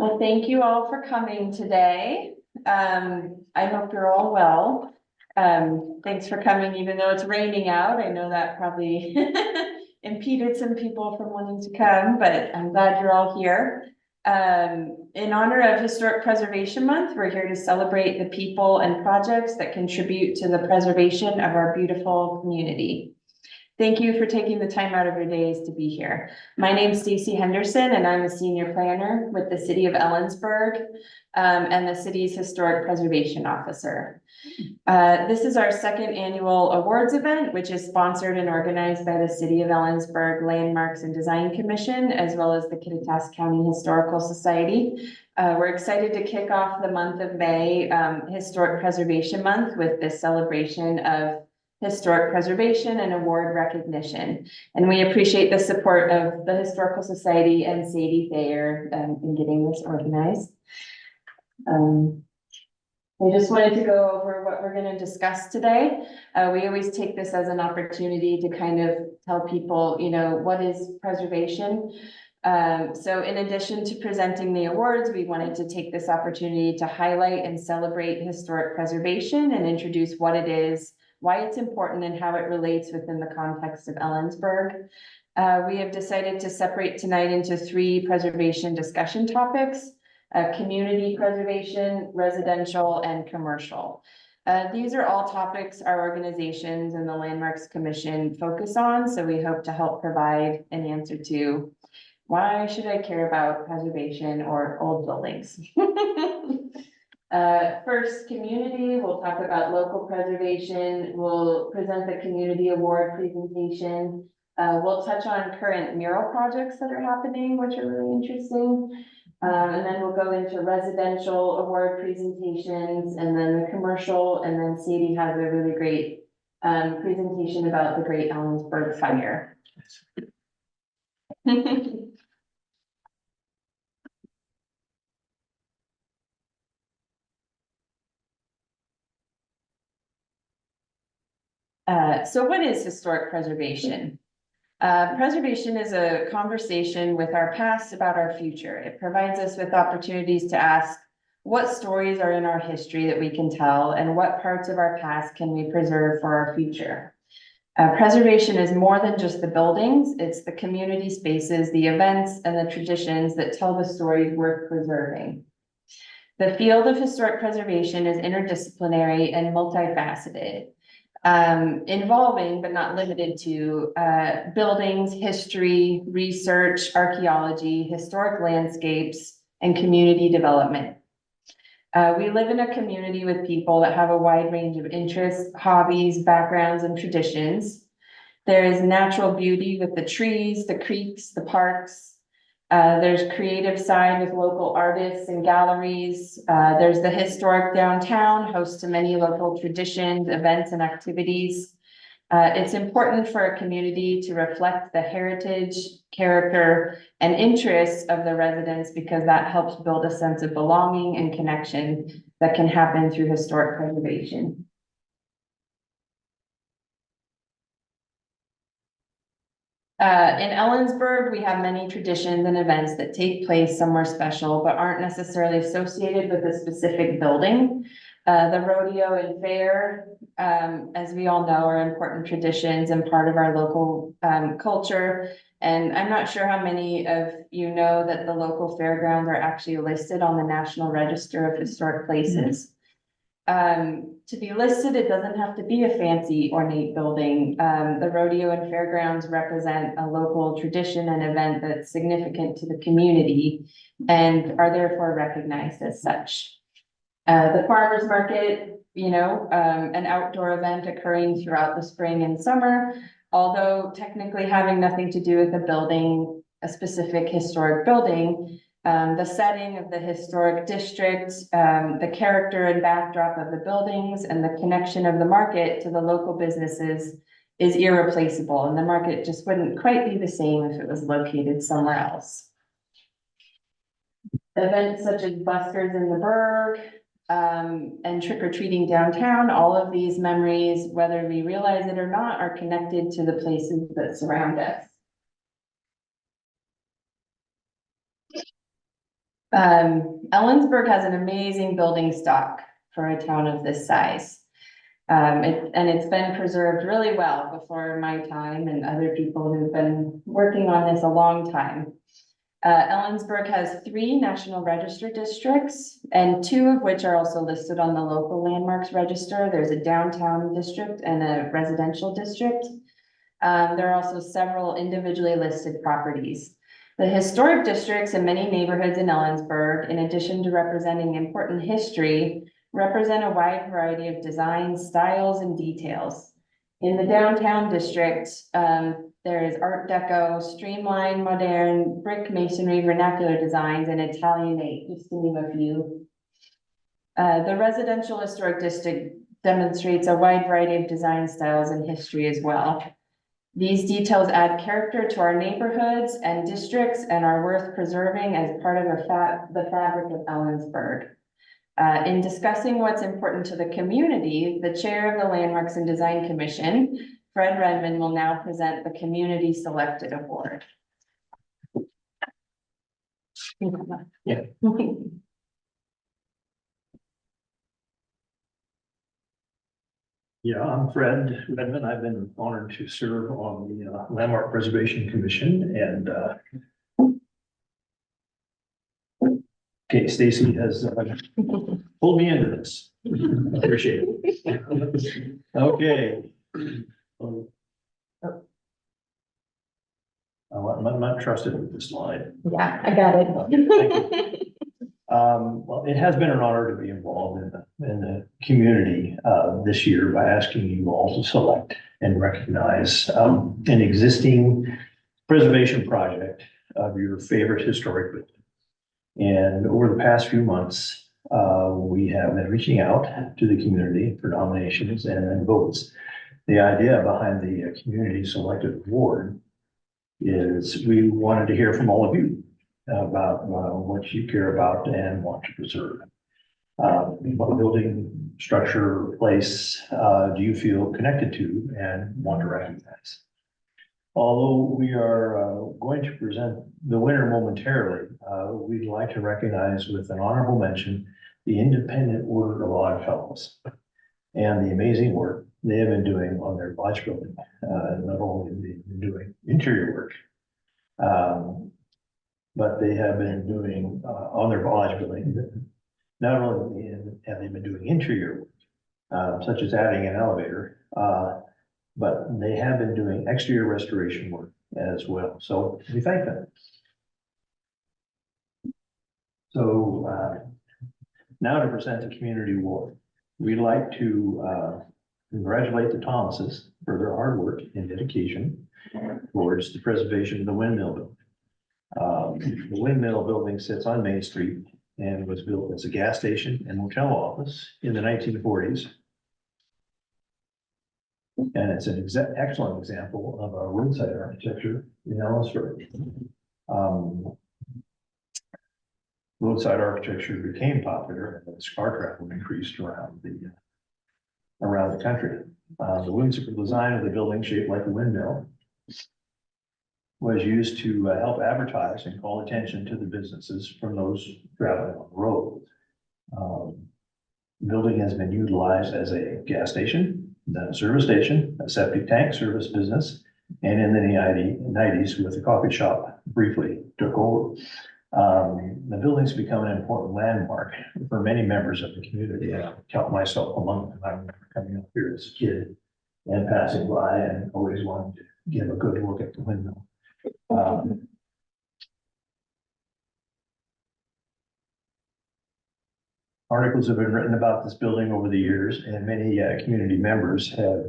Well, thank you all for coming today. I hope you're all well. Thanks for coming, even though it's raining out. I know that probably impeded some people from wanting to come, but I'm glad you're all here. In honor of Historic Preservation Month, we're here to celebrate the people and projects that contribute to the preservation of our beautiful community. Thank you for taking the time out of your days to be here. My name's Stacey Henderson, and I'm a senior planner with the city of Ellensburg, and the city's historic preservation officer. This is our second annual awards event, which is sponsored and organized by the City of Ellensburg Landmarks and Design Commission, as well as the Kittitas County Historical Society. We're excited to kick off the month of May, Historic Preservation Month, with this celebration of historic preservation and award recognition. And we appreciate the support of the Historical Society and Sadie Thayer in getting this organized. I just wanted to go over what we're going to discuss today. We always take this as an opportunity to kind of tell people, you know, what is preservation. So in addition to presenting the awards, we wanted to take this opportunity to highlight and celebrate historic preservation and introduce what it is, why it's important, and how it relates within the context of Ellensburg. We have decided to separate tonight into 3 preservation discussion topics: community preservation, residential, and commercial. These are all topics our organizations and the Landmarks Commission focus on, so we hope to help provide an answer to why should I care about preservation or old buildings? First, community. We'll talk about local preservation. We'll present the community award presentation. We'll touch on current mural projects that are happening, which are really interesting. And then we'll go into residential award presentations, and then the commercial, and then Sadie has a really great presentation about the Great Ellensburg Fire. So what is historic preservation? Preservation is a conversation with our past about our future. It provides us with opportunities to ask what stories are in our history that we can tell, and what parts of our past can we preserve for our future. Preservation is more than just the buildings. It's the community spaces, the events, and the traditions that tell the stories worth preserving. The field of historic preservation is interdisciplinary and multifaceted, involving but not limited to buildings, history, research, archaeology, historic landscapes, and community development. We live in a community with people that have a wide range of interests, hobbies, backgrounds, and traditions. There is natural beauty with the trees, the creeks, the parks. There's creative side with local artists and galleries. There's the historic downtown, host to many local traditions, events, and activities. It's important for a community to reflect the heritage, character, and interests of the residents, because that helps build a sense of belonging and connection that can happen through historic preservation. In Ellensburg, we have many traditions and events that take place somewhere special, but aren't necessarily associated with a specific building. The rodeo and fair, as we all know, are important traditions and part of our local culture. And I'm not sure how many of you know that the local fairgrounds are actually listed on the National Register of Historic Places. To be listed, it doesn't have to be a fancy ornate building. The rodeo and fairgrounds represent a local tradition and event that's significant to the community and are therefore recognized as such. The farmers market, you know, an outdoor event occurring throughout the spring and summer, although technically having nothing to do with the building, a specific historic building. The setting of the historic district, the character and backdrop of the buildings, and the connection of the market to the local businesses is irreplaceable, and the market just wouldn't quite be the same if it was located somewhere else. Events such as buskers in the Burg, and trick-or-treating downtown, all of these memories, whether we realize it or not, are connected to the places that surround us. Ellensburg has an amazing building stock for a town of this size. And it's been preserved really well before my time and other people who've been working on this a long time. Ellensburg has 3 National Register districts, and 2 of which are also listed on the local landmarks register. There's a downtown district and a residential district. There are also several individually listed properties. The historic districts and many neighborhoods in Ellensburg, in addition to representing important history, represent a wide variety of designs, styles, and details. In the downtown district, there is Art Deco, streamlined, modern, brick masonry, vernacular designs, and Italianate, just to name a few. The residential historic district demonstrates a wide variety of design styles and history as well. These details add character to our neighborhoods and districts and are worth preserving as part of the fabric of Ellensburg. In discussing what's important to the community, the chair of the Landmarks and Design Commission, Fred Redmond, will now present the Community Selected Award. Yeah. Yeah, I'm Fred Redmond. I've been honored to serve on the Landmark Preservation Commission, and okay, Stacey has pulled me into this. Appreciate it. Okay. I'm not trusted with this slide. Yeah, I got it. Thank you. Well, it has been an honor to be involved in the community this year by asking you all to select and recognize an existing preservation project of your favorite historic building. And over the past few months, we have been reaching out to the community for nominations and votes. The idea behind the Community Selected Award is we wanted to hear from all of you about what you care about and want to preserve. What building, structure, place do you feel connected to and want to recognize? Although we are going to present the winner momentarily, we'd like to recognize with an honorable mention the independent Order of Odd Fellows and the amazing work they have been doing on their lodge building. Not only have they been doing interior work, but they have been doing on their lodge building. Not only have they been doing interior work, such as adding an elevator, but they have been doing exterior restoration work as well. So we thank them. So now to present the community award. We'd like to congratulate the Thomases for their hard work and dedication towards the preservation of the windmill building. The windmill building sits on Main Street and was built as a gas station and motel office in the 1940s. And it's an excellent example of our roadside architecture in Ellensburg. Roadside architecture became popular as car travel increased around the country. The whimsical design of the building, shaped like a windmill, was used to help advertise and call attention to the businesses from those traveling on the road. The building has been utilized as a gas station, then a service station, a septic tank service business, and in the 90s with a coffee shop briefly took over. The building's become an important landmark for many members of the community. I count myself among them. I remember coming up here as a kid and passing by and always wanted to give a good look at the windmill. Articles have been written about this building over the years, and many community members have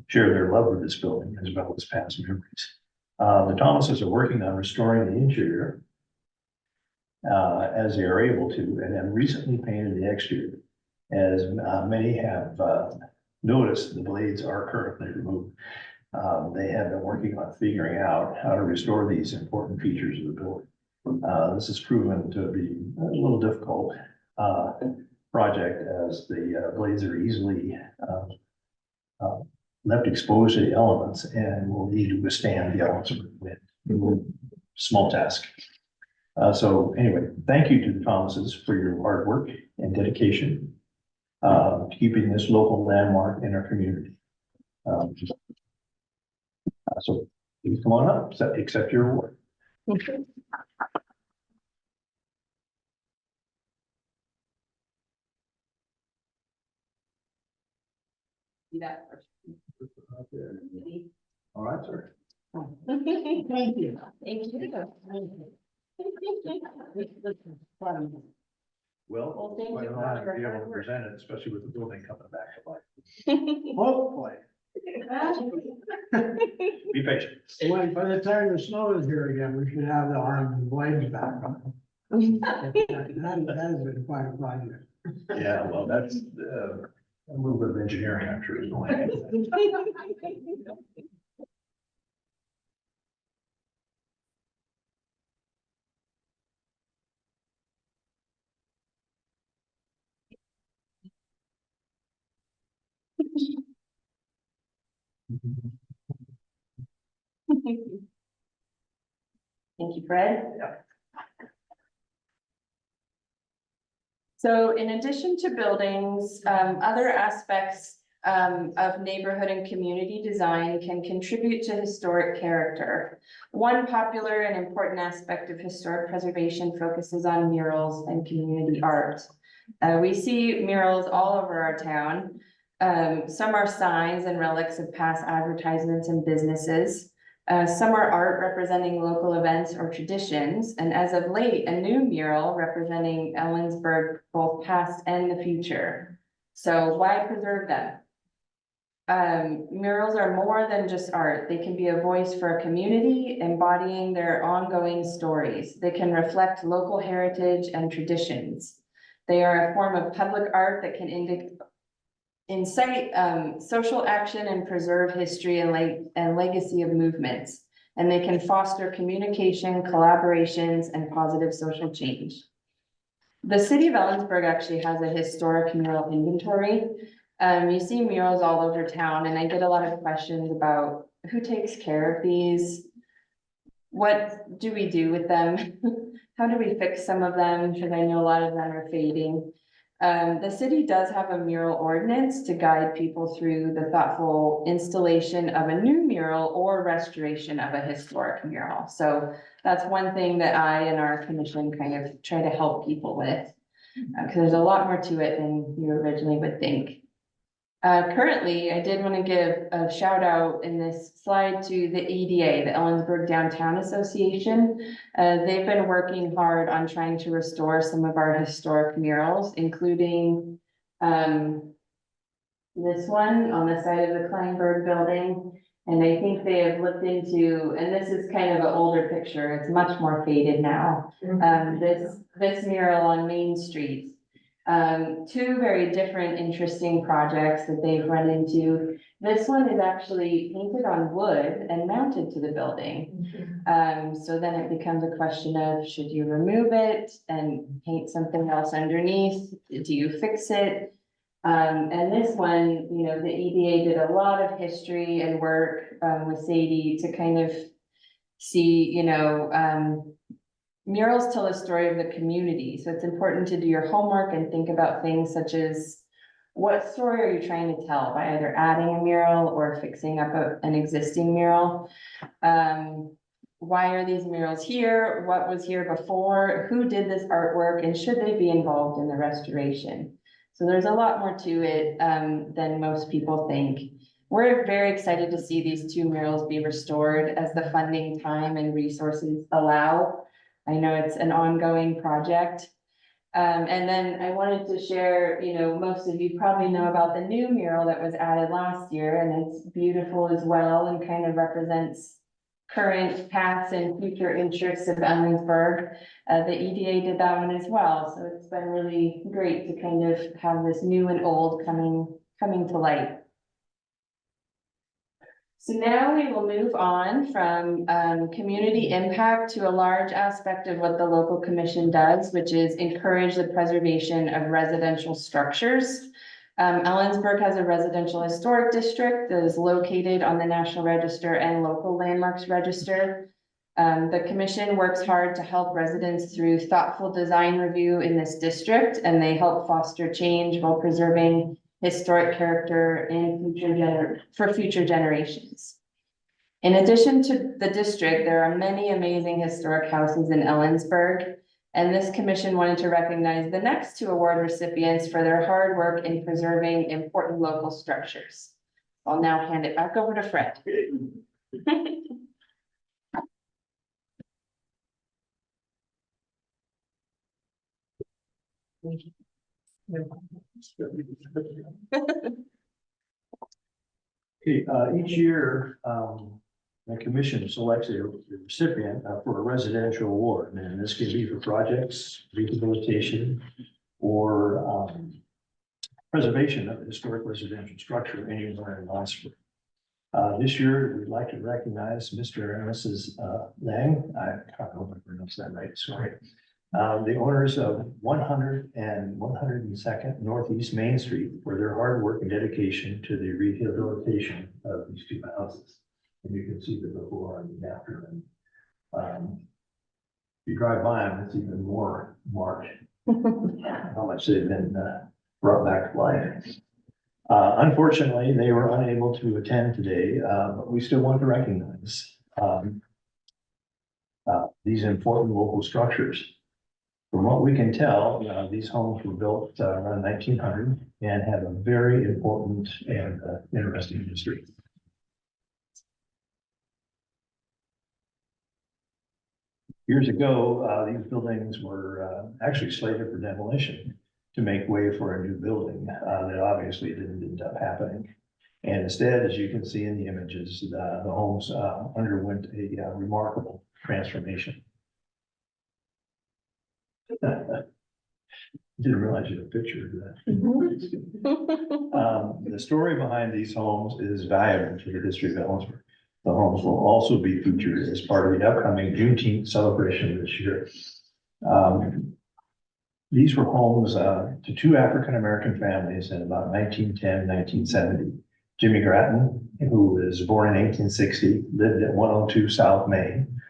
shared their love of this building as well as past memories. The Thomases are working on restoring the interior as they are able to, and have recently painted the exterior. As many have noticed, the blades are currently removed. They have been working on figuring out how to restore these important features of the building. This has proven to be a little difficult project, as the blades are easily left exposed to the elements and will need to withstand the elements of wind. Small task. So anyway, thank you to the Thomases for your hard work and dedication to keeping this local landmark in our community. So please come on up, accept your award. Do that first. All right, sir. Thank you. Thank you. Well, thank quite you an for honor your to be able hard to work. present it, especially with the building coming back to life. Hopefully. Be patient. When, by the time the snow is here again, we should have the arms and blades back on. That has been quite a project. Yeah, well, that's a little bit of engineering, I'm sure is going on. Thank you, Fred. Yeah. So in addition to buildings, other aspects of neighborhood and community design can contribute to historic character. One popular and important aspect of historic preservation focuses on murals and community art. We see murals all over our town. Some are signs and relics of past advertisements and businesses. Some are art representing local events or traditions, and as of late, a new mural representing Ellensburg, both past and the future. So why preserve them? Murals are more than just art. They can be a voice for a community, embodying their ongoing stories. They can reflect local heritage and traditions. They are a form of public art that can incite social action and preserve history and legacy of movements. And they can foster communication, collaborations, and positive social change. The city of Ellensburg actually has a historic mural inventory. You see murals all over town, and I get a lot of questions about who takes care of these? What do we do with them? How do we fix some of them? Because I know a lot of them are fading. The city does have a mural ordinance to guide people through the thoughtful installation of a new mural or restoration of a historic mural. So that's one thing that I and our commission kind of try to help people with, because there's a lot more to it than you originally would think. Currently, I did want to give a shout out in this slide to the EDA, the Ellensburg Downtown Association. They've been working hard on trying to restore some of our historic murals, including this one on the side of the Kleinberg building. And I think they have looked into, and this is kind of an older picture, it's much more faded now. This mural on Main Street. Two very different, interesting projects that they've run into. This one is actually painted on wood and mounted to the building. So then it becomes a question of, should you remove it and paint something else underneath? Do you fix it? And this one, you know, the EDA did a lot of history and work with Sadie to kind of see, you know, murals tell a story of the community, so it's important to do your homework and think about things such as what story are you trying to tell by either adding a mural or fixing up an existing mural? Why are these murals here? What was here before? Who did this artwork, and should they be involved in the restoration? So there's a lot more to it than most people think. We're very excited to see these two murals be restored as the funding, time, and resources allow. I know it's an ongoing project. And then I wanted to share, you know, most of you probably know about the new mural that was added last year, and it's beautiful as well and kind of represents current, past, and future interests of Ellensburg. The EDA did that one as well, so it's been really great to kind of have this new and old coming to light. So now we will move on from community impact to a large aspect of what the local commission does, which is encourage the preservation of residential structures. Ellensburg has a residential historic district that is located on the National Register and local landmarks register. The commission works hard to help residents through thoughtful design review in this district, and they help foster change while preserving historic character in for future generations. In addition to the district, there are many amazing historic houses in Ellensburg, and this commission wanted to recognize the next two award recipients for their hard work in preserving important local structures. I'll now hand it back over to Fred. Okay, each year, the commission selects a recipient for a residential award, and this can be for projects, rehabilitation, or preservation of a historic residential structure anywhere in Ellensburg. This year, we'd like to recognize Mr. and Mrs. Lang. I hope I pronounced that right, sorry. The owners of 100 and 102nd Northeast Main Street for their hard work and dedication to the rehabilitation of these two houses. And you can see the before and the after. And if you drive by them, it's even more marked how much they've been brought back to life. Unfortunately, they were unable to attend today, but we still want to recognize these important local structures. From what we can tell, these homes were built around 1900 and have a very important and interesting history. Years ago, these buildings were actually slated for demolition to make way for a new building that obviously didn't end up happening. And instead, as you can see in the images, the homes underwent a remarkable transformation. Didn't realize you had a picture of that. The story behind these homes is valuable to the history of Ellensburg. The homes will also be featured as part of the upcoming Juneteenth celebration this year. These were homes to two African-American families in about 1910, 1970. Jimmy Grattan, who was born in 1860, lived at 102 South Main,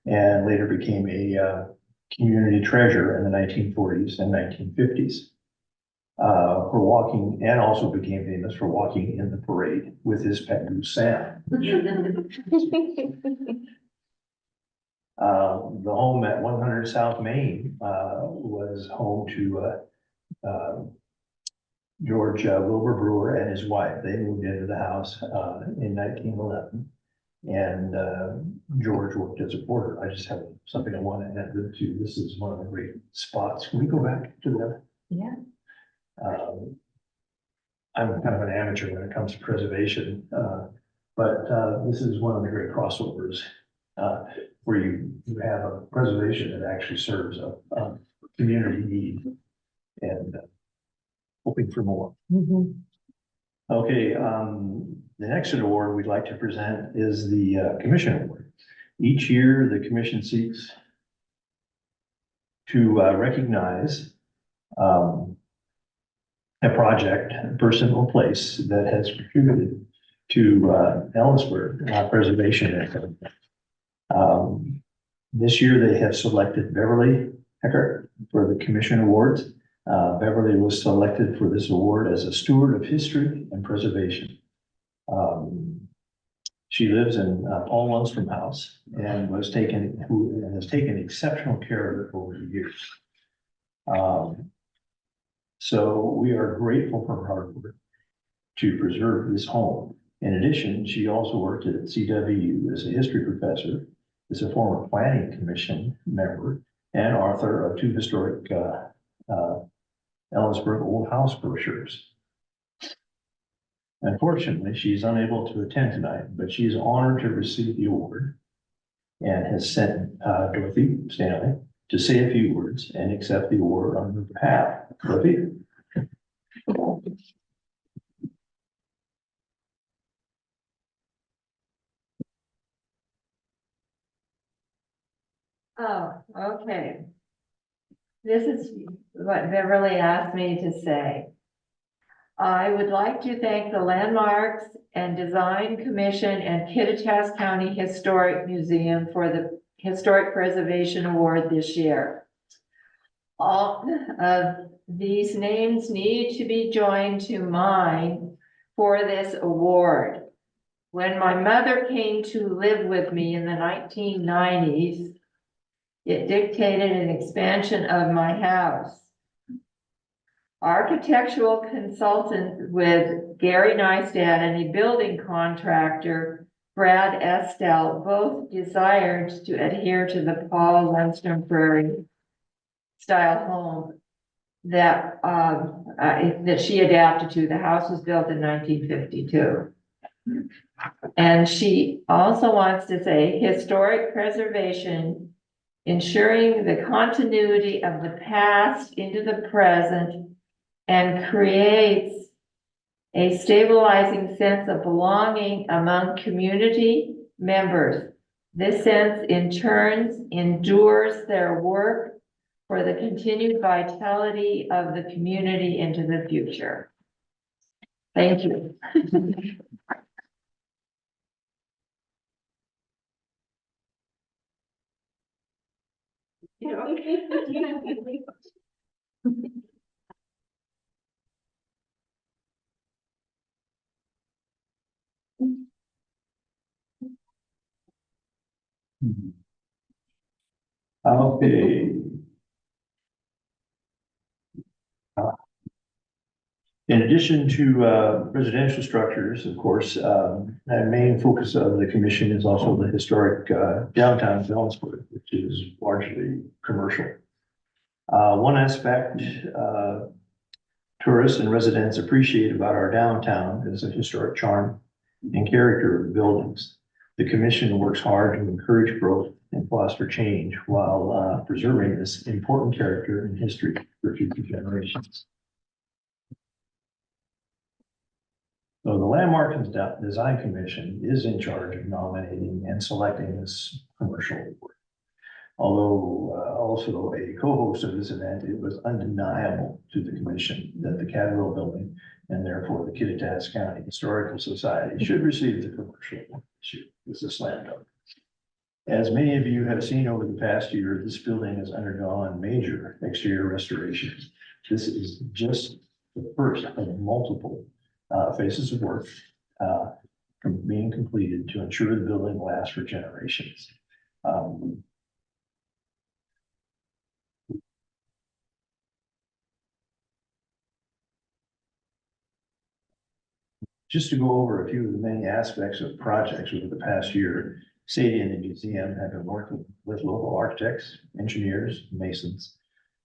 and later became a community treasure in the 1940s and 1950s. For walking, and also became famous for walking in the parade with his pet goose Sam. The home at 100 South Main was home to George Wilbur Brewer and his wife. They moved into the house in 1911, and George worked as a porter. I just have something I want to add to. This is one of the great spots. Can we go back to the? Yeah. I'm kind of an amateur when it comes to preservation, but this is one of the great crossovers where you have a preservation that actually serves a community need and hoping for more. Okay, the next award we'd like to present is the Commission Award. Each year, the Commission seeks to recognize a project, a person or place that has contributed to Ellensburg preservation effort. This year they have selected Beverly Eckert for the Commission Awards. Beverly was selected for this award as a steward of history and preservation. She lives in Paul Lundstrom House and has taken exceptional care of it over the years. So we are grateful for her hard work to preserve this home. In addition, she also worked at CWU as a history professor, is a former planning commission member, and author of two historic Ellensburg old house brochures. Unfortunately, she's unable to attend tonight, but she is honored to receive the award and has sent Dorothy Stanley to say a few words and accept the award on her behalf. Dorothy? Oh, okay. This is what Beverly asked me to say. I would like to thank the Landmarks and Design Commission and Kittitas County Historic Museum for the Historic Preservation Award this year. All of these names need to be joined to mine for this award. When my mother came to live with me in the 1990s, it dictated an expansion of my house. Architectural consultant with Gary Neistat and a building contractor, Brad Estelle, both desired to adhere to the Paul Lundstrom Prairie style home that she adapted to. The house was built in 1952. And she also wants to say historic preservation, ensuring the continuity of the past into the present, and creates a stabilizing sense of belonging among community members. This sense in turn endures their work for the continued vitality of the community into the future. Thank you. Okay. In addition to residential structures, of course, the main focus of the commission is also the historic downtown of Ellensburg, which is largely commercial. One aspect tourists and residents appreciate about our downtown is the historic charm and character of the buildings. The commission works hard to encourage growth and foster change while preserving this important character and history for future generations. So the Landmark and Design Commission is in charge of nominating and selecting this commercial award. Although also a co-host of this event, it was undeniable to the commission that the Cadwell Building and therefore the Kittitas County Historical Society should receive the commercial award this year. This is a slam dunk. As many of you have seen over the past year, this building has undergone major exterior restorations. This is just the first of multiple phases of work being completed to ensure the building lasts for generations. Just to go over a few of the many aspects of projects over the past year, Stacey and the museum have been working with local architects, engineers, masons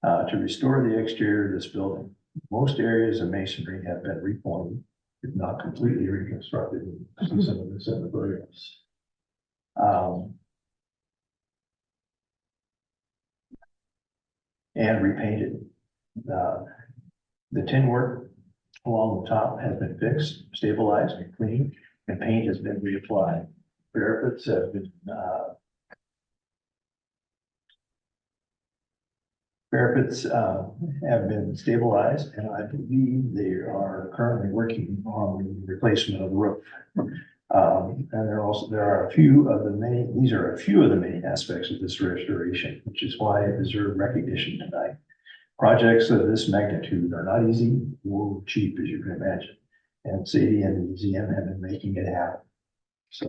to restore the exterior of this building. Most areas of masonry have been reformed, if not completely reconstructed. See some of this in the photographs. And repainted. The tin work along the top has been fixed, stabilized, and cleaned, and paint has been reapplied. Parapets have been stabilized, and I believe they are currently working on the replacement of the roof. And there are a few of the many aspects of this restoration, which is why it deserves recognition tonight. Projects of this magnitude are not easy or cheap, as you can imagine, and Sadie and the museum have been making it happen. So,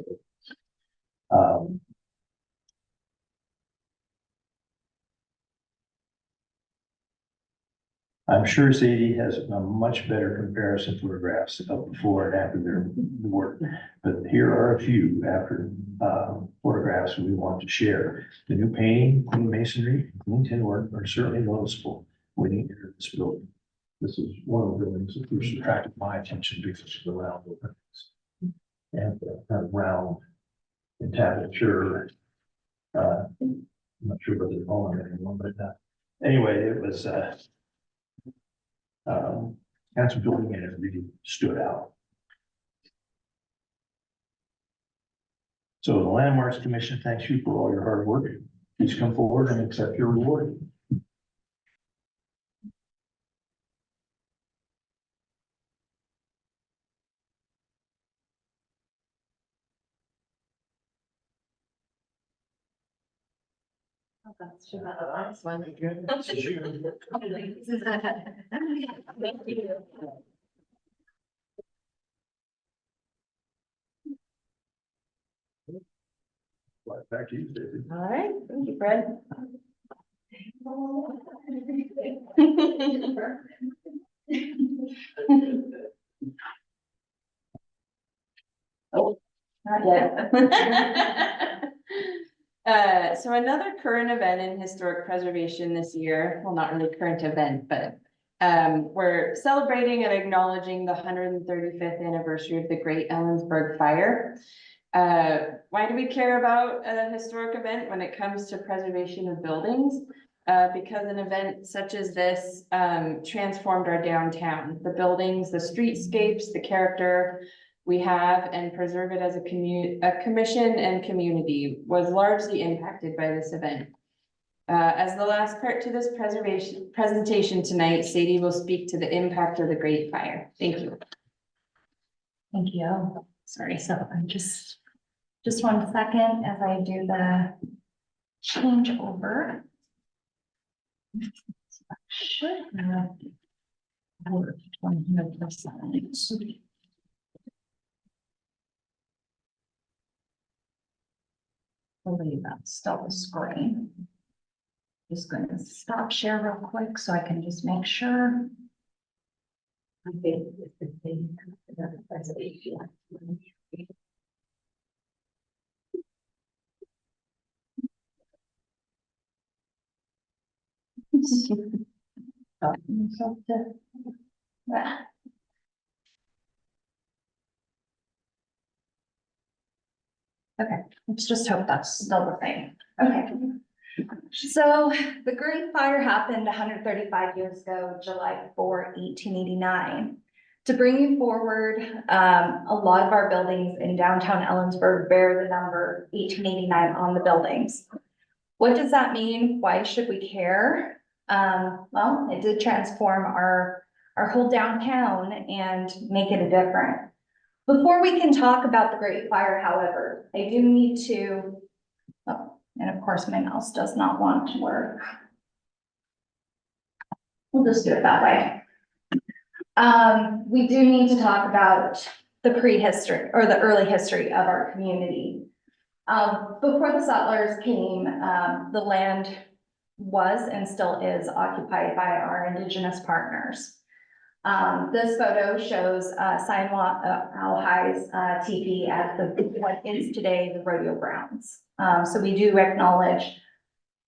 I'm sure Sadie has a much better comparison photographs of before and after their work, but here are a few after photographs we want to share. The new painting, clean masonry, clean tin work are certainly noticeable when you enter this building. This is one of the buildings that first attracted my attention because of the round openings and kind of round entablature. I'm not sure what they're calling it anymore, but anyway, it was council building and it really stood out. So the Landmarks Commission thanks you for all your hard work. Please come forward and accept your reward. That's too bad, the last one. Thank you. Back to you, Stacey. All right, thank you, Fred. Oh, not yet. So another current event in historic preservation this year, well, not really current event, but we're celebrating and acknowledging the 135th anniversary of the Great Ellensburg Fire. Why do we care about a historic event when it comes to preservation of buildings? Because an event such as this transformed our downtown, the buildings, the streetscapes, the character we have, and preserve it as a commission and community was largely impacted by this event. As the last part to this presentation tonight, Sadie will speak to the impact of the Great Fire. Thank you. Thank you. Sorry, so I'm just 1 second as I do the change over. Should have worked 100%. I believe that's still the screen. Just going to stop share real quick so I can just make sure. I think it's the thing that the presentation. Okay, let's just hope that's still the thing. Okay. So the Great Fire happened 135 years ago, July 4, 1889. To bring you forward, a lot of our buildings in downtown Ellensburg bear the number 1889 on the buildings. What does that mean? Why should we care? Well, it did transform our whole downtown and make it a different. Before we can talk about the Great Fire, however, I do need to, oh, and of course my mouse does not want to work. We'll just do it that way. We do need to talk about the prehistory or the early history of our community. Before the settlers came, the land was and still is occupied by our Indigenous partners. This photo shows Siamwa Alhai's teepee at what is today the rodeo grounds. So we do acknowledge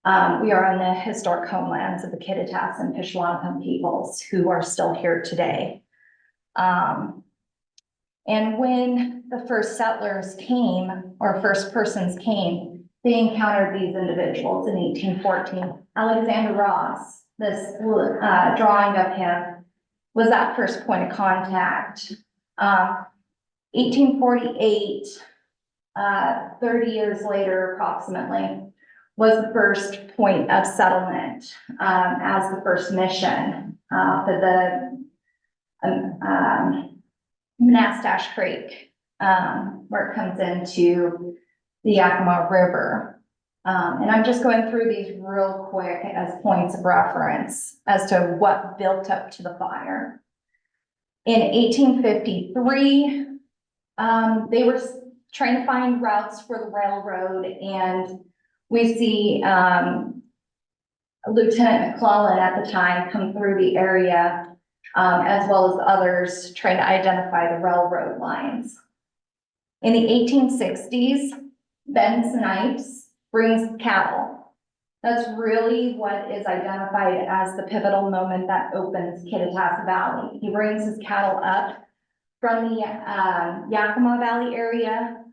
we are on the historic homelands of the Kittitas and Pishwampam peoples who are still here today. And when the first settlers came, or first persons came, they encountered these individuals in 1814. Alexander Ross, this drawing of him, was that first point of contact. 1848, 30 years later approximately, was the first point of settlement as the first mission for the Manastash Creek, where it comes into the Yakima River. And I'm just going through these real quick as points of reference as to what built up to the fire. In 1853, they were trying to find routes for the railroad, and we see Lieutenant McClellan at the time come through the area, as well as others trying to identify the railroad lines. In the 1860s, Ben Snipes brings cattle. That's really what is identified as the pivotal moment that opens Kittitas Valley. He brings his cattle up from the Yakima Valley area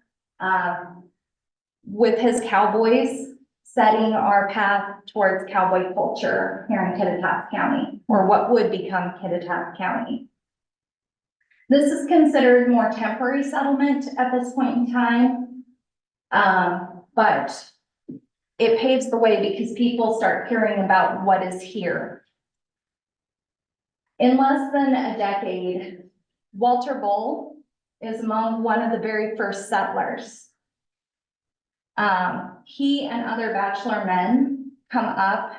with his cowboys, setting our path towards cowboy culture here in Kittitas County, or what would become Kittitas County. This is considered more temporary settlement at this point in time, but it paves the way because people start hearing about what is here. In less than a decade, Walter Bull is among one of the very first settlers. He and other bachelor men come up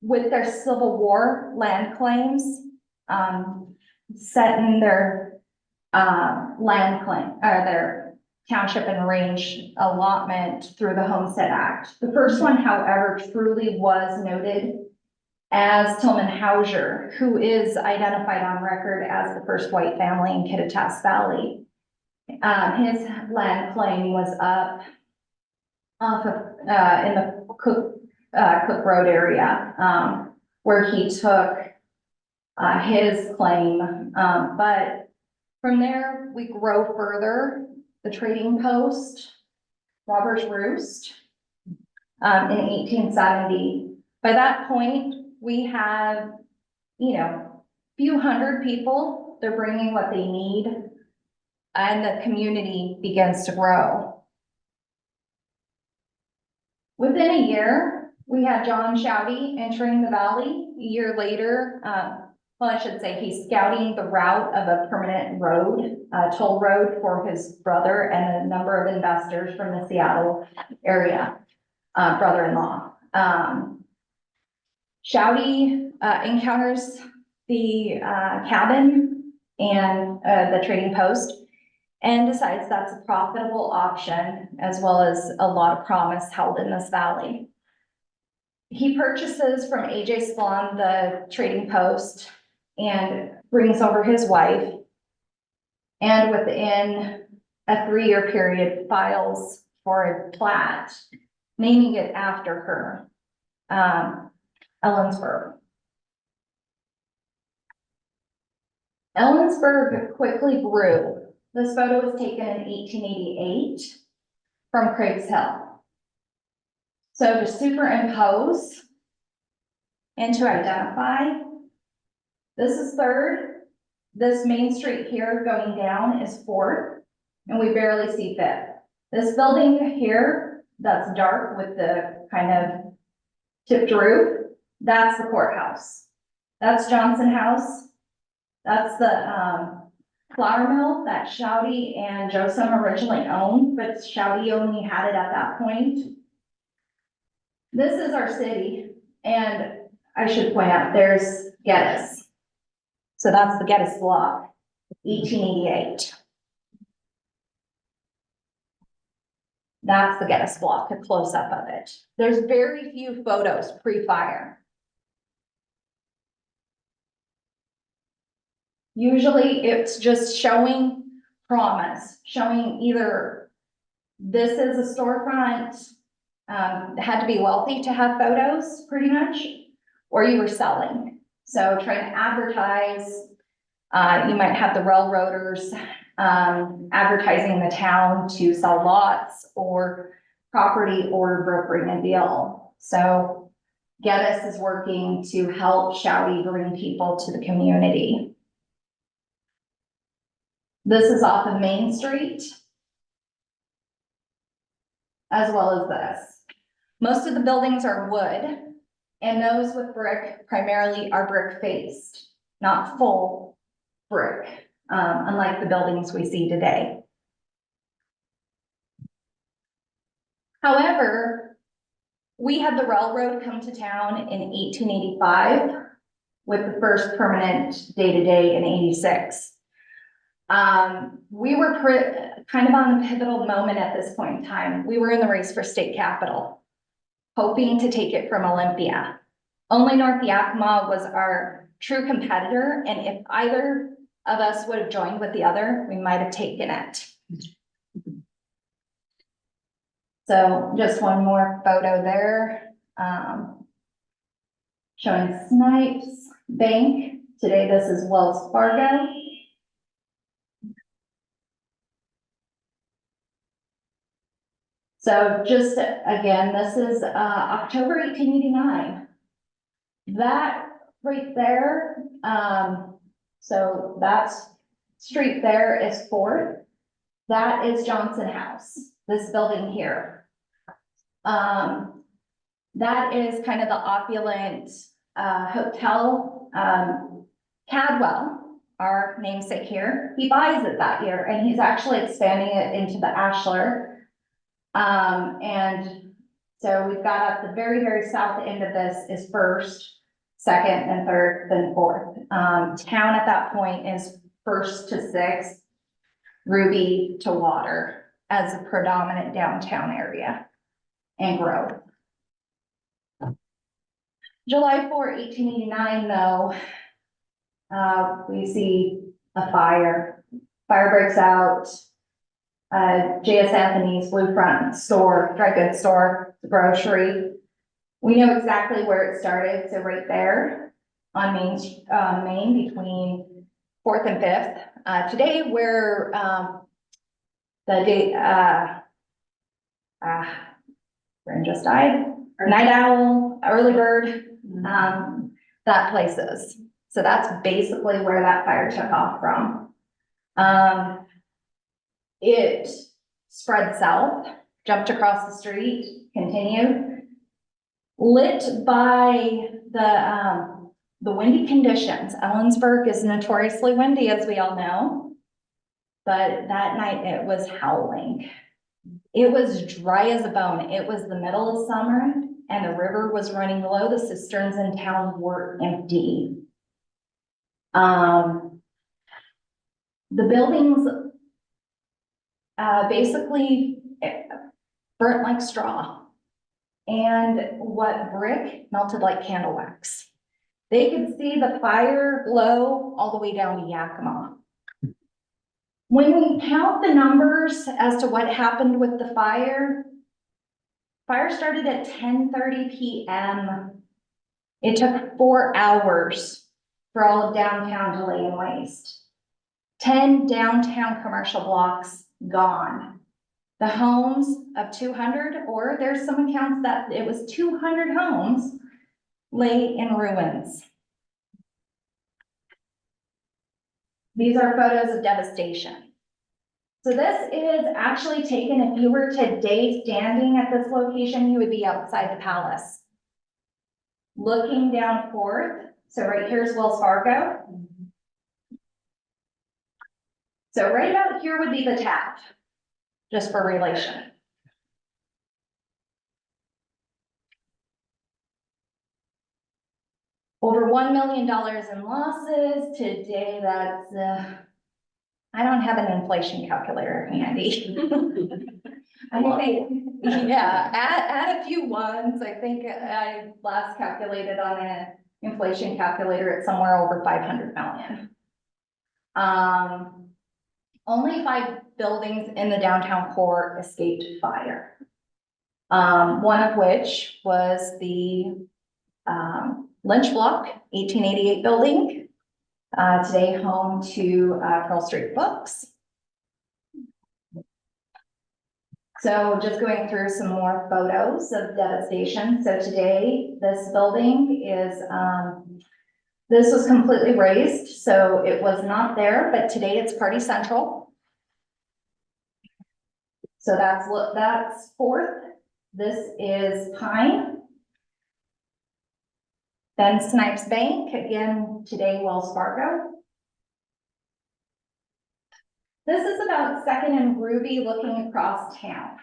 with their Civil War land claims, setting their, land claim, or their township and range allotment through the Homestead Act. The first one, however, truly was noted as Tillman Hauser, who is identified on record as the first white family in Kittitas Valley. His land claim was up off of, in the Cook Road area, where he took, his claim. But from there, we grow further, the Trading Post, Robert's Roost, in 1870. By that point, we have, few hundred people, they're bringing what they need, and the community begins to grow. Within a year, we had John Shouty entering the valley. A year later, well, I should say he's scouting the route of a permanent road, toll road for his brother and a number of investors from the Seattle area, brother-in-law. Shouty encounters the cabin and the Trading Post and decides that's a profitable option, as well as a lot of promise held in this valley. He purchases from AJ Splon the Trading Post and brings over his wife, and within a 3-year period files for a plat, naming it after her, Ellensburg. Ellensburg quickly grew. This photo was taken in 1888 from Craig's Hill. So to superimpose and to identify, this is 3rd. This main street here going down is 4th, and we barely see 5th. This building here, that's dark with the kind of tipped roof, that's the courthouse. That's Johnson House. That's the flour mill that Shouty and Josem originally owned, but Shouty only had it at that point. This is our city, and I should point out, there's Gettis. So that's the Gettis block, 1888. That's the Gettis block, a close-up of it. There's very few photos pre-fire. Usually it's just showing promise, showing either this is a storefront, had to be wealthy to have photos pretty much, or you were selling. So trying to advertise, you might have the railroaders advertising the town to sell lots or property or brokering a deal. So Geddes is working to help Shouty bring people to the community. This is off of Main Street, as well as this. Most of the buildings are wood, and those with brick primarily are brick faced, not full brick, unlike the buildings we see today. However, we had the railroad come to town in 1885 with the first permanent day-to-day in 86. We were kind of on a pivotal moment at this point in time. We were in the race for state capital, hoping to take it from Olympia. Only North Yakima was our true competitor, and if either of us would have joined with the other, we might have taken it. So just one more photo there, showing Snipes Bank. Today this is Wells Fargo. So just again, this is October 1889. That right there, so that street there is 4th. That is Johnson House, this building here. That is kind of the opulent hotel. Cadwell, our namesake here, he buys it that year, and he's actually expanding it into the Ashlar. And So we've got at the very, very south end of this is First, Second, and Third, then Fourth. Town at that point is First to Sixth, Ruby to Water as a predominant downtown area and growth. July 4, 1889, though, we see a fire. Fire breaks out. J.S. Anthony's Blue Front store, dry goods store, grocery. We know exactly where it started, so right there on Main between 4th and 5th. Today, where the date, Brand just died, Night Owl, Early Bird, that place is. So that's basically where that fire took off from. It spread south, jumped across the street, continued, lit by the windy conditions. Ellensburg is notoriously windy, as we all know. But that night it was howling. It was dry as a bone. It was the middle of summer and the river was running low. The cisterns in town were empty. The buildings basically burnt like straw. And what brick melted like candle wax. They could see the fire glow all the way down to Yakima. When we count the numbers as to what happened with the fire started at 10:30 p.m. It took 4 hours for all of downtown to lay in waste. 10 downtown commercial blocks gone. The homes of 200, or there's some accounts that it was 200 homes, lay in ruins. These are photos of devastation. So this is actually taken, if you were today standing at this location, you would be outside the palace. Looking down 4th, so right here's Wells Fargo. So right about here would be the tap, just for relation. Over $1 million in losses. Today, that's, I don't have an inflation calculator handy. I think, yeah, add a few ones. I think I last calculated on an inflation calculator at somewhere over 500 million. Only 5 buildings in the downtown core escaped fire. One of which was the Lynch Block 1888 building, today home to Pearl Street Books. So just going through some more photos of devastation. So today, this building is, this was completely razed, so it was not there, but today it's Party Central. So that's 4th. This is Pine. Then Snipes Bank, again, today Wells Fargo. This is about 2nd and Ruby looking across town.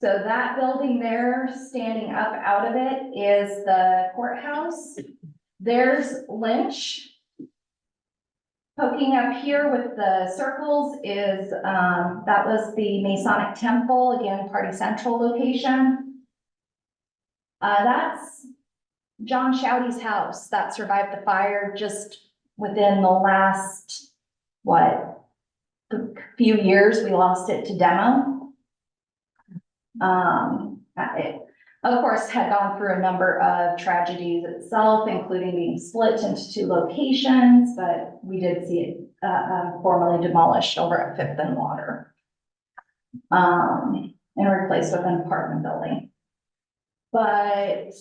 So that building there, standing up out of it, is the courthouse. There's Lynch. Poking up here with the circles is, that was the Masonic Temple, again, Party Central location. That's John Shouty's house that survived the fire just within the last, few years. We lost it to demo. It, of course, had gone through a number of tragedies itself, including being split into 2 locations, but we did see it formally demolished over at 5th and Water and replaced with an apartment building. But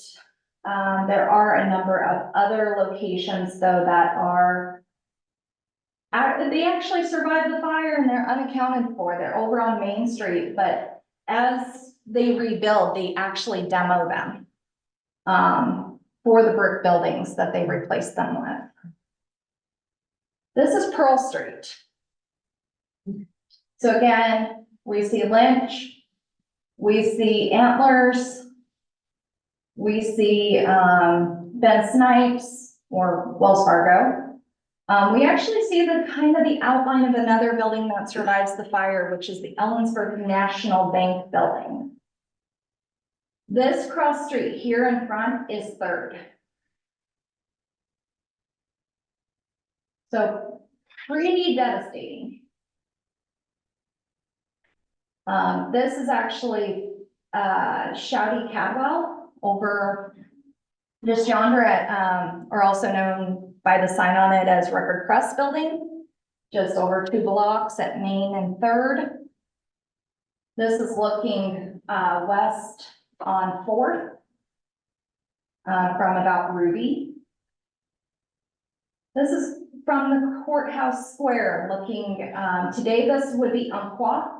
there are a number of other locations, though, that are, they actually survived the fire and they're unaccounted for. They're over on Main Street, but as they rebuild, they actually demo them for the brick buildings that they replaced them with. This is Pearl Street. So again, we see Lynch, we see Antlers, We see, Ben Snipes or Wells Fargo. We actually see the kind of the outline of another building that survives the fire, which is the Ellensburg National Bank building. This cross street here in front is Third. So pretty devastating. This is actually, Shouty Cadwell over just yonder at, or also known by the sign on it as Record Press Building, just over 2 blocks at Main and Third. This is looking, west on Fourth, from about Ruby. This is from the courthouse square looking, today this would be Umpqua.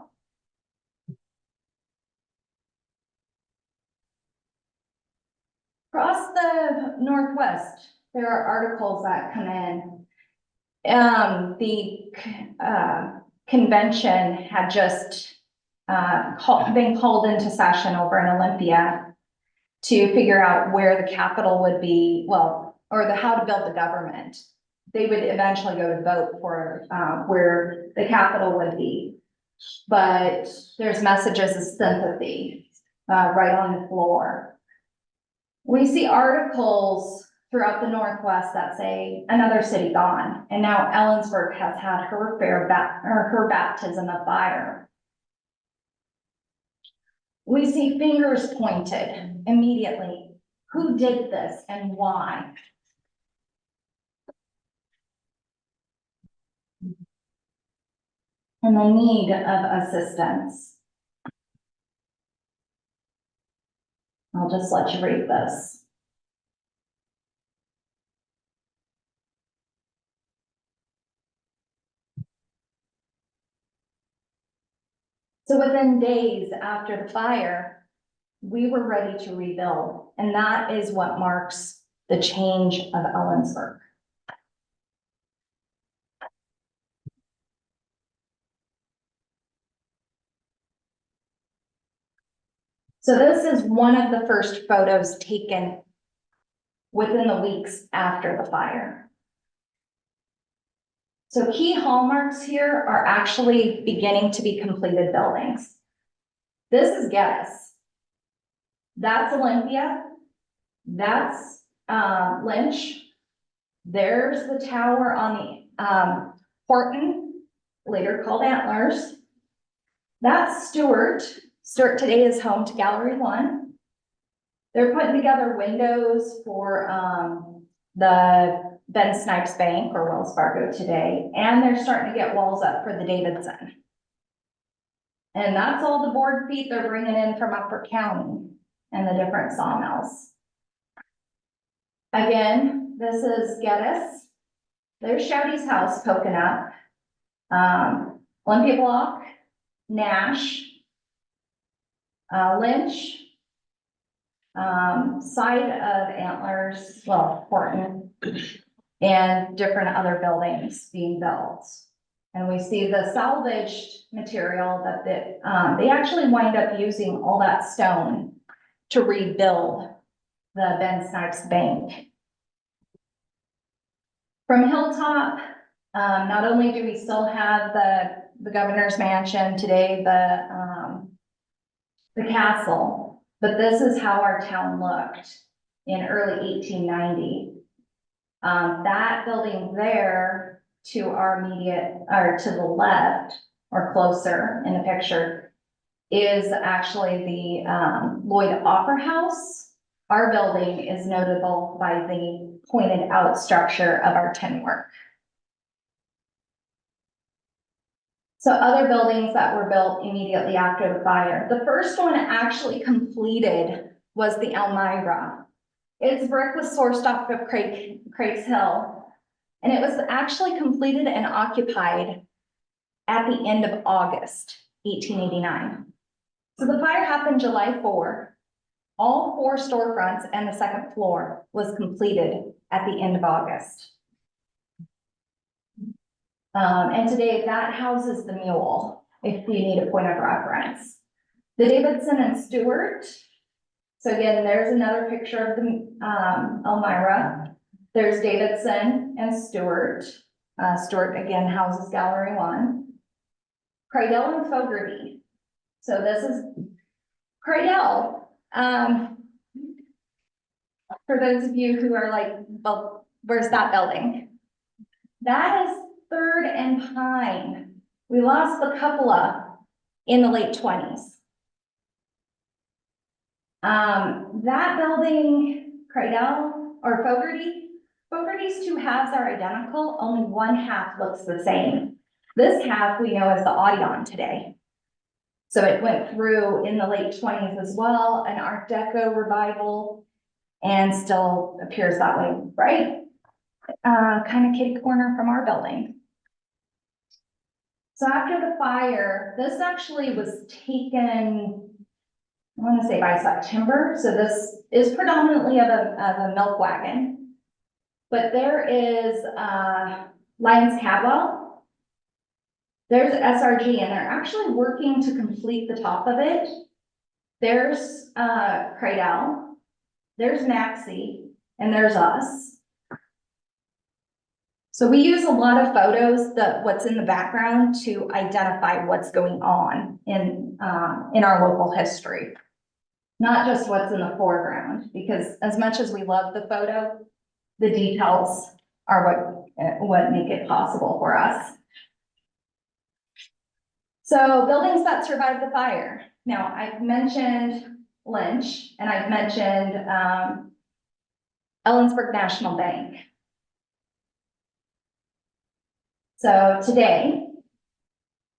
Across the northwest, there are articles that come in. The convention had just been called into session over in Olympia to figure out where the capital would be, well, or how to build the government. They would eventually go to vote for where the capital would be. But there's messages of sympathy right on the floor. We see articles throughout the Northwest that say another city gone, and now Ellensburg has had her her baptism of fire. We see fingers pointed immediately. Who did this and why? And the need of assistance. I'll just let you read this. So within days after the fire, we were ready to rebuild, and that is what marks the change of Ellensburg. So this is one of the first photos taken within the weeks after the fire. So key hallmarks here are actually beginning to be completed buildings. This is Gettis. That's Olympia. That's Lynch. There's the tower on the Horton, later called Antlers. That's Stewart. Stewart today is home to Gallery 1. They're putting together windows for the Ben Snipes Bank or Wells Fargo today, and they're starting to get walls up for the Davidson. And that's all the board feet they're bringing in from Upper County and the different sawmills. Again, this is Gettis. There's Shouty's house poking up. Olympia Block, Nash, Lynch, side of Antlers, well, Horton, and different other buildings being built. And we see the salvaged material that they actually wind up using all that stone to rebuild the Ben Snipes Bank. From Hilltop, not only do we still have the governor's mansion today, the castle, but this is how our town looked in early 1890. That building there to our immediate, or to the left, or closer in the picture, is actually the Lloyd Opera House. Our building is notable by the pointed out structure of our tin work. So other buildings that were built immediately after the fire. The first one actually completed was the Elmira. Its brick was sourced off of Craig's Hill, and it was actually completed and occupied at the end of August, 1889. So the fire happened July 4. All 4 storefronts and the second floor was completed at the end of August. And today that houses the Mule, if you need a point of reference. The Davidson and Stewart. So again, there's another picture of the, Elmira. There's Davidson and Stewart. Stewart again houses Gallery 1. Cradell and Fogarty. So this is Cradell. For those of you who are like, well, where's that building? That is 3rd and Pine. We lost the cupola in the late 20s. That building, Cradell or Fogarty's 2 halves are identical, only one half looks the same. This half we know as the Odeon today. So it went through in the late 20s as well, an Art Deco revival, and still appears that way, right? Kind of kitty corner from our building. So after the fire, this actually was taken, I want to say by September. So this is predominantly of a milk wagon. But there is Lyons Cadwell. There's SRG, and they're actually working to complete the top of it. There's Cradell, there's Maxie, and there's us. So we use a lot of photos, what's in the background, to identify what's going on in our local history. Not just what's in the foreground, because as much as we love the photo, the details are what make it possible for us. So buildings that survived the fire. Now, I've mentioned Lynch, and I've mentioned Ellensburg National Bank. So today,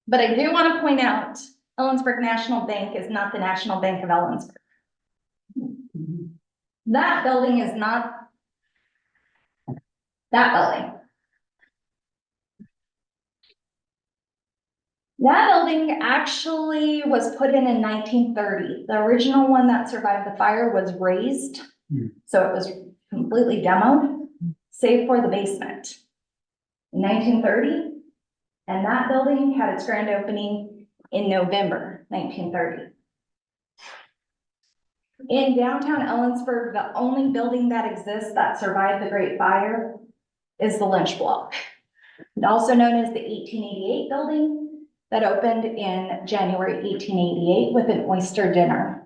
but I do want to point out, Ellensburg National Bank is not the National Bank of Ellensburg. That building is not that building. That building actually was put in 1930. The original one that survived the fire was razed, so it was completely demoed, save for the basement. In 1930, and that building had its grand opening in November 1930. In downtown Ellensburg, the only building that exists that survived the Great Fire is the Lynch Block, also known as the 1888 building that opened in January 1888 with an oyster dinner.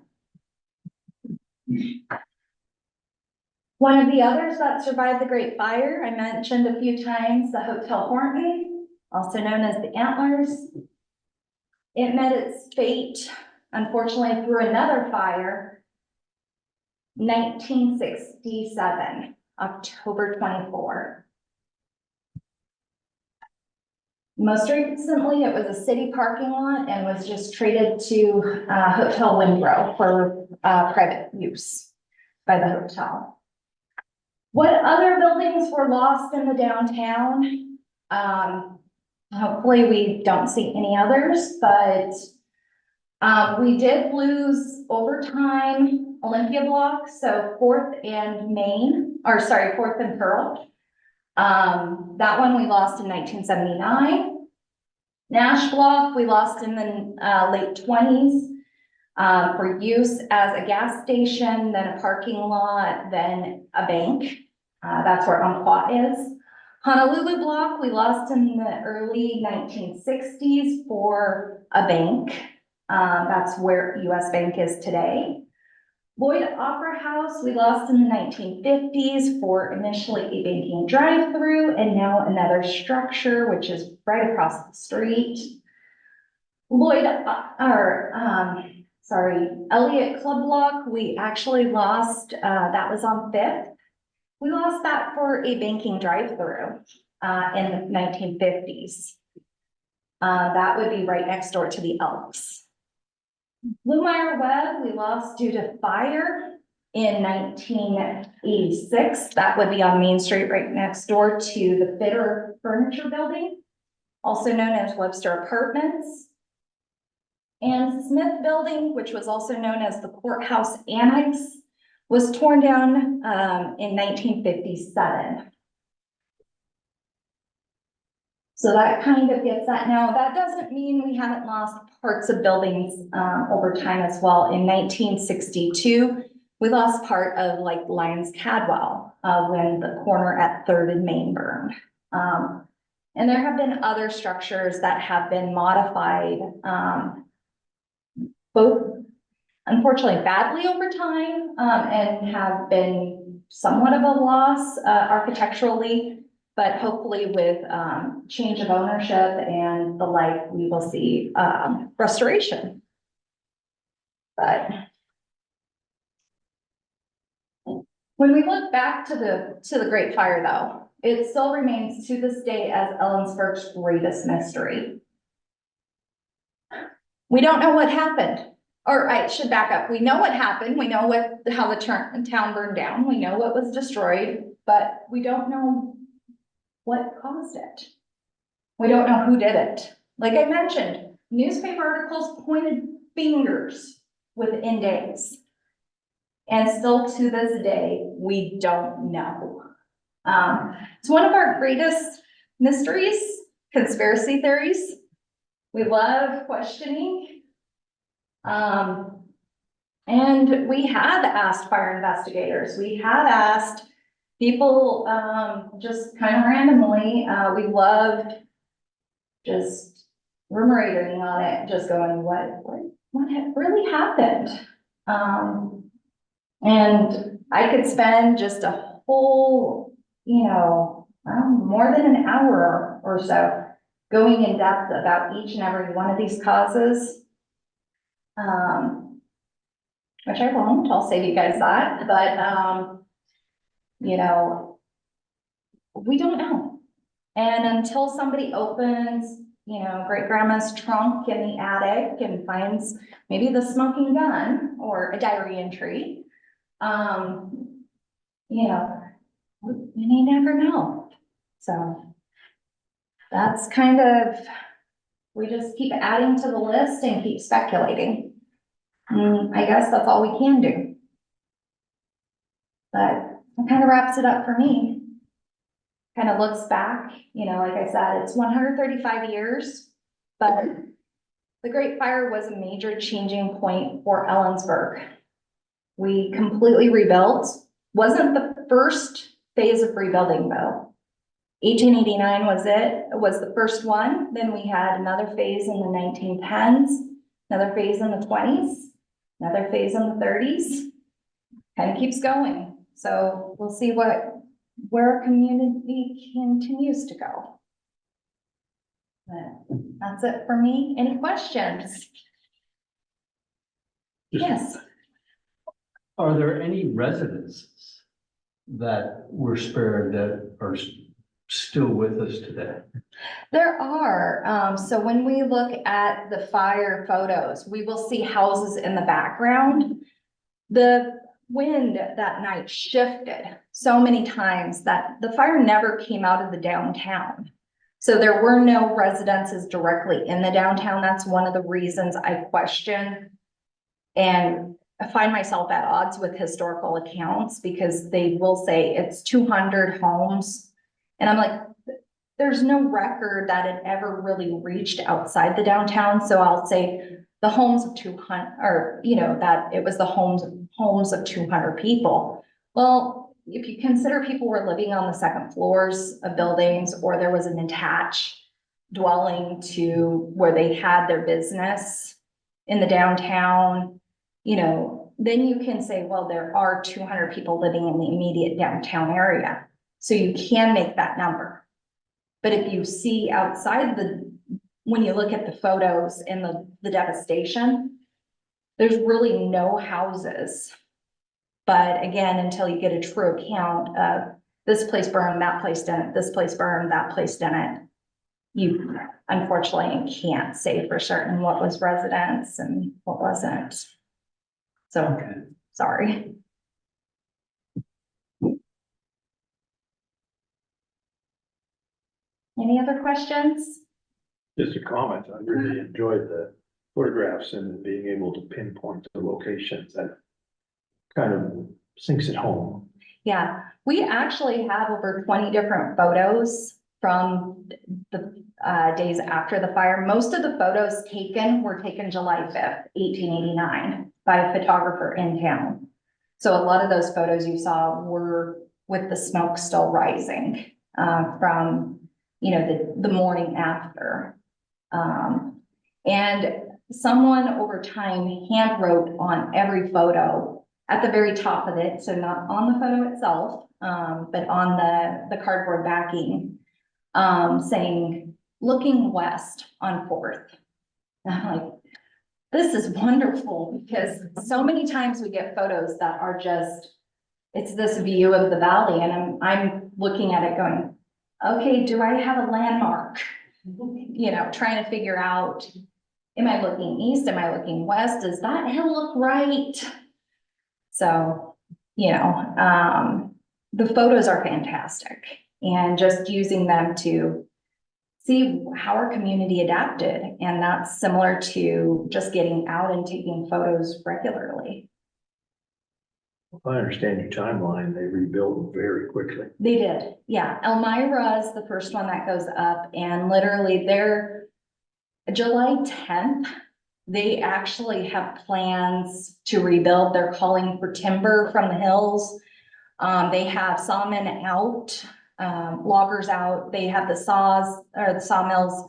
One of the others that survived the Great Fire, I mentioned a few times, the Hotel Horton, also known as the Antlers. It met its fate, unfortunately, through another fire, 1967, October 24. Most recently, it was a city parking lot and was just traded to Hotel Windrow for private use by the hotel. What other buildings were lost in the downtown? Hopefully we don't see any others, but we did lose over time Olympia Block, so 4th and Main, or sorry, 4th and Pearl. That one we lost in 1979. Nash Block we lost in the late 20s for use as a gas station, then a parking lot, then a bank. That's where Umpqua is. Honolulu Block we lost in the early 1960s for a bank. That's where US Bank is today. Lloyd Opera House we lost in the 1950s for initially a banking drive-through and now another structure, which is right across the street. Elliott Club Block, we actually lost, that was on 5th. We lost that for a banking drive-through in the 1950s. That would be right next door to the Elks. Blumeyer Webb, we lost due to fire in 1986. That would be on Main Street right next door to the Fitter Furniture Building, also known as Webster Apartments. And Smith Building, which was also known as the Courthouse Annex, was torn down in 1957. So that kind of gets that. Now, that doesn't mean we haven't lost parts of buildings over time as well. In 1962, We lost part of like Lyons Cadwell, when the corner at Third and Main burned. And there have been other structures that have been modified, both unfortunately badly over time, and have been somewhat of a loss, architecturally. But hopefully with, change of ownership and the like, we will see, restoration. But when we look back to the Great Fire though, it still remains to this day as Ellensburg's greatest mystery. We don't know what happened, or I should back up. We know what happened. We know how the town burned down. We know what was destroyed, but we don't know what caused it. We don't know who did it. Like I mentioned, newspaper articles pointed fingers within days. And still to this day, we don't know. It's one of our greatest mysteries, conspiracy theories. We love questioning. And we have asked fire investigators, we have asked people, just kind of randomly, we loved just ruminating on it, just going, what had really happened? And I could spend just a whole, more than an hour or so going in depth about each and every one of these causes. Which I won't, I'll save you guys that, but, we don't know. And until somebody opens, great grandma's trunk in the attic and finds maybe the smoking gun or a diary entry, you never know. So that's kind of, we just keep adding to the list and keep speculating. I guess that's all we can do. But it kind of wraps it up for me. Kind of looks back, like I said, it's 135 years, but the Great Fire was a major changing point for Ellensburg. We completely rebuilt. Wasn't the first phase of rebuilding though. 1889 was the first one. Then we had another phase in the 1910s, another phase in the 20s, another phase in the 30s. Kind of keeps going. So we'll see where our community continues to go. But that's it for me. Any questions? Yes. Are there any residences that were spared that are still with us today? There are. So when we look at the fire photos, we will see houses in the background. The wind that night shifted so many times that the fire never came out of the downtown. So there were no residences directly in the downtown. That's one of the reasons I question and I find myself at odds with historical accounts because they will say it's 200 homes. And I'm like, there's no record that it ever really reached outside the downtown. So I'll say the homes of 200, or, that it was the homes of 200 people. Well, if you consider people were living on the second floors of buildings, or there was an attached dwelling to where they had their business in the downtown, then you can say, well, there are 200 people living in the immediate downtown area. So you can make that number. But if you see outside when you look at the photos and the devastation, there's really no houses. But again, until you get a true account of this place burned, that place didn't, this place burned, that place didn't, you unfortunately can't say for certain what was residence and what wasn't. So, Okay. Sorry. Any other questions? Just a comment, I really enjoyed the photographs and being able to pinpoint the locations. That kind of sinks it home. Yeah, we actually have over 20 different photos from the days after the fire. Most of the photos were taken July 5th, 1889 by a photographer in town. So a lot of those photos you saw were with the smoke still rising, from, the morning after. And someone over time hand wrote on every photo at the very top of it, so not on the photo itself, but on the cardboard backing, saying, "Looking west on 4th." And I'm like, this is wonderful, because so many times we get photos that are just, it's this view of the valley, and I'm looking at it going, okay, do I have a landmark? Trying to figure out, am I looking east? Am I looking west? Does that hill look right? So, the photos are fantastic, and just using them to see how our community adapted. And that's similar to just getting out and taking photos regularly. If I understand your timeline, they rebuilt very quickly. They did, yeah. Elmira is the first one that goes up, and literally they're July 10th. They actually have plans to rebuild. They're calling for timber from the hills. They have sawmen out, loggers out. They have the saws or the sawmills,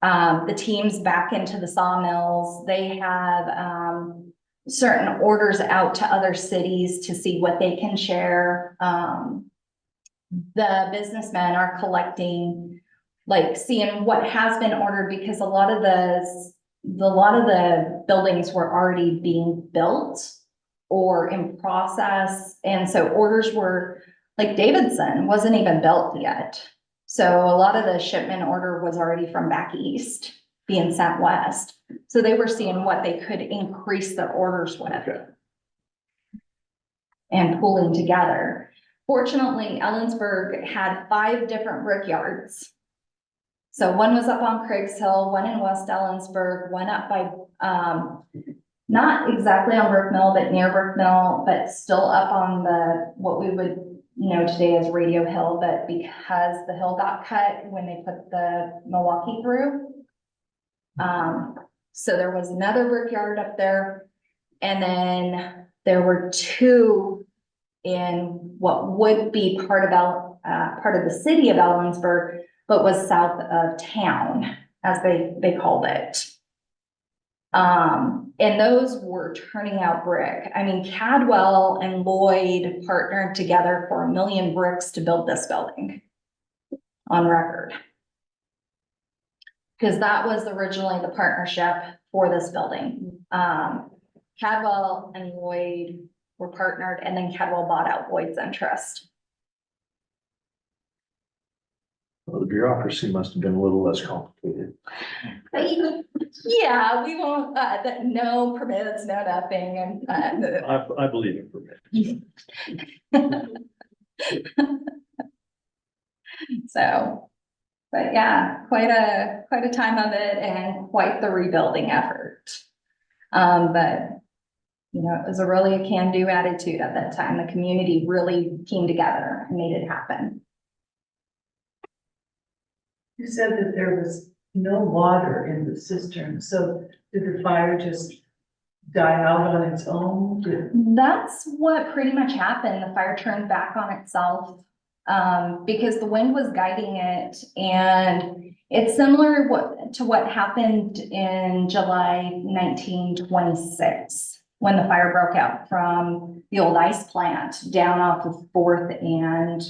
the teams back into the sawmills. They have, certain orders out to other cities to see what they can share. The businessmen are collecting, like seeing what has been ordered, because a lot of the buildings were already being built or in process. And so orders were, like Davidson wasn't even built yet. So a lot of the shipment order was already from back east being sent west. So they were seeing what they could increase their orders with. Okay. And pooling together. Fortunately, Ellensburg had 5 different brickyards. So one was up on Craigs Hill, one in West Ellensburg, one up by, not exactly on Brook Mill, but near Brook Mill, but still up on what we would know today as Radio Hill, but because the hill got cut when they put the Milwaukee through. So there was another brickyard up there, and then there were 2 in what would be part of the city of Ellensburg, but was south of town, as they called it. And those were turning out brick. I mean, Cadwell and Lloyd partnered together for 1 million bricks to build this building on record. Because that was originally the partnership for this building. Cadwell and Lloyd were partnered, and then Cadwell bought out Lloyd's interest. Well, the bureaucracy must have been a little less complicated. Yeah, we won't, no permits, no nothing, and, I believe in permits. so. But yeah, quite a time of it, and quite the rebuilding effort. But it was really a can-do attitude at that time. The community really came together and made it happen. You said that there was no water in the cistern, so did the fire just die out on its own? That's what pretty much happened. The fire turned back on itself, because the wind was guiding it, and it's similar to what happened in July 1926, when the fire broke out from the old ice plant down off of 4th and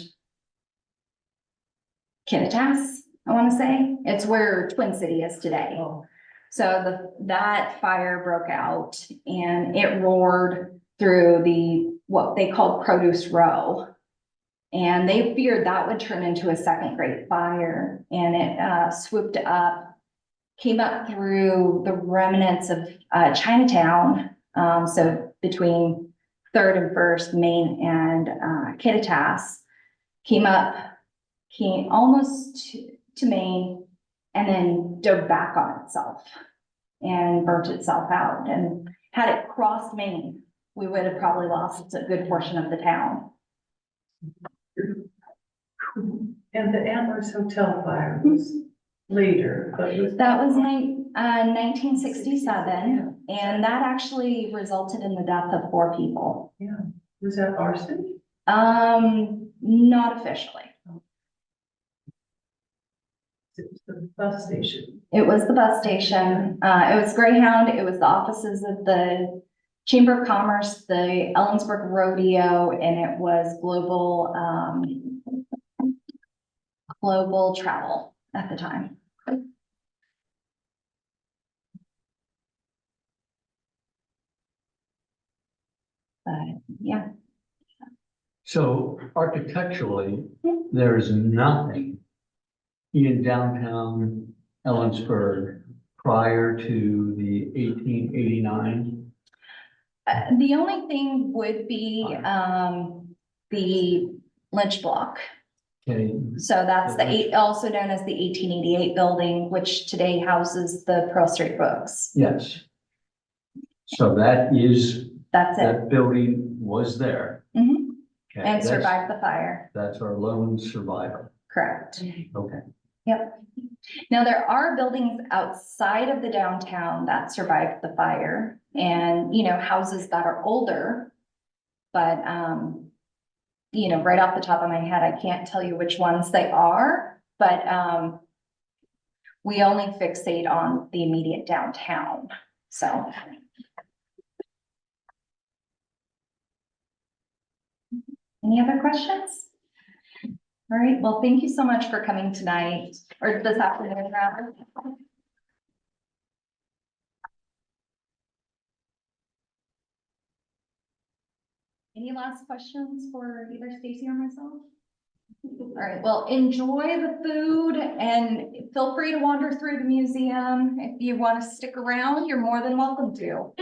Kittitas, I want to say. It's where Twin City is today. Oh. So that fire broke out, and it roared through what they called Produce Row. And they feared that would turn into a second Great Fire, and it swooped up, came up through the remnants of Chinatown, so between 3rd and 1st, Main and Kittitas, came almost to Main, and then dove back on itself and burnt itself out. And had it crossed Main, we would have probably lost a good portion of the town. And the Antlers Hotel fire was later, but That was nineteen sixty-seven, and that actually resulted in the death of 4 people. Yeah, was that arson? Not officially. It was the bus station. It was the bus station, it was Greyhound, it was the offices of the Chamber of Commerce, the Ellensburg Rodeo, and it was global travel at the time. But, yeah. So architecturally, there's nothing in downtown Ellensburg prior to the 1889. The only thing would be, the Lynch Block. Okay, So that's also known as the 1888 building, which today houses the Pearl Street Books. yes. So that is, That's it. that building was there. Mhm. Okay, And that's- survived the fire, That's our lone survivor. correct. Okay. Yep. Now, there are buildings outside of the downtown that survived the fire and, houses that are older. But, right off the top of my head, I can't tell you which ones they are, but, we only fixate on the immediate downtown, so. Any other questions? All right, well, thank you so much for coming tonight, or this afternoon, rather. Any last questions for either Stacey or myself? All right, well, enjoy the food and feel free to wander through the museum. If you want to stick around, you're more than welcome to.